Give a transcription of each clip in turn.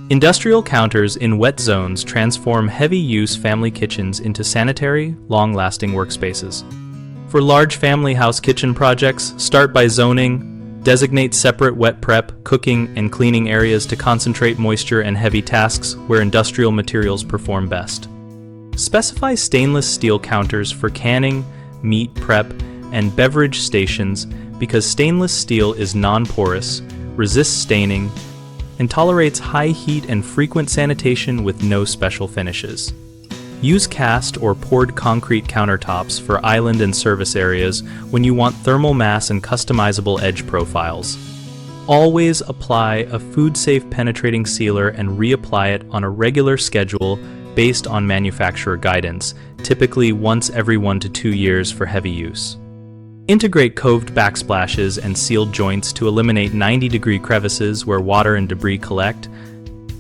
Industrial counters in wet zones transform heavy-use family kitchens into sanitary, long-lasting workspaces. For large family house kitchen projects, start by zoning, designate separate wet prep, cooking, and cleaning areas to concentrate moisture and heavy tasks where industrial materials perform best. Specify stainless steel counters for canning, meat prep, and beverage stations because stainless steel is non-porous, resists staining, and tolerates high heat and frequent sanitation with no special finishes. Use cast or poured concrete countertops for island and service areas when you want thermal mass and customizable edge profiles. Always apply a food-safe penetrating sealer and reapply it on a regular schedule based on manufacturer guidance, typically once every 1 to 2 years for heavy use. Integrate coved backsplashes and sealed joints to eliminate 90-degree crevices where water and debris collect,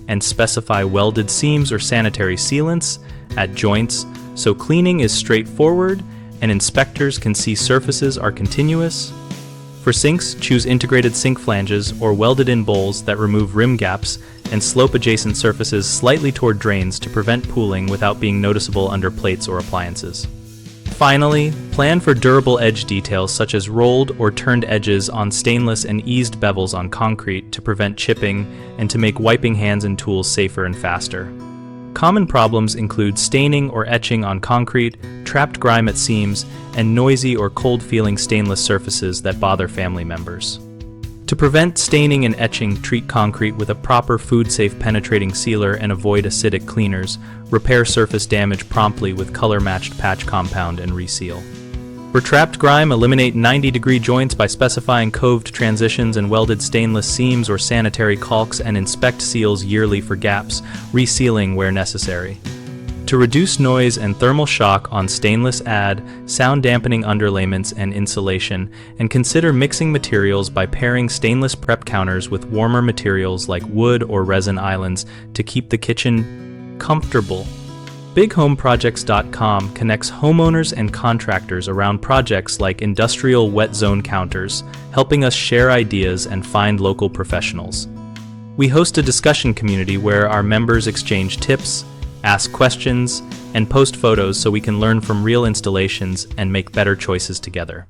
and specify welded seams or sanitary sealants at joints so cleaning is straightforward and inspectors can see surfaces are continuous. For sinks, choose integrated sink flanges or welded-in bowls that remove rim gaps and slope adjacent surfaces slightly toward drains to prevent pooling without being noticeable under plates or appliances. Finally, plan for durable edge details such as rolled or turned edges on stainless and eased bevels on concrete to prevent chipping and to make wiping hands and tools safer and faster. Common problems include staining or etching on concrete, trapped grime at seams, and noisy or cold-feeling stainless surfaces that bother family members. To prevent staining and etching, treat concrete with a proper food-safe penetrating sealer and avoid acidic cleaners. Repair surface damage promptly with color-matched patch compound and reseal. For trapped grime, eliminate 90-degree joints by specifying coved transitions and welded stainless seams or sanitary caulks and inspect seals yearly for gaps, resealing where necessary. To reduce noise and thermal shock on stainless, add sound dampening underlayments and insulation, and consider mixing materials by pairing stainless prep counters with warmer materials like wood or resin islands to keep the kitchen comfortable. BigHomeProjects.com connects homeowners and contractors around projects like industrial wet zone counters, helping us share ideas and find local professionals. We host a discussion community where our members exchange tips, ask questions, and post photos so we can learn from real installations and make better choices together.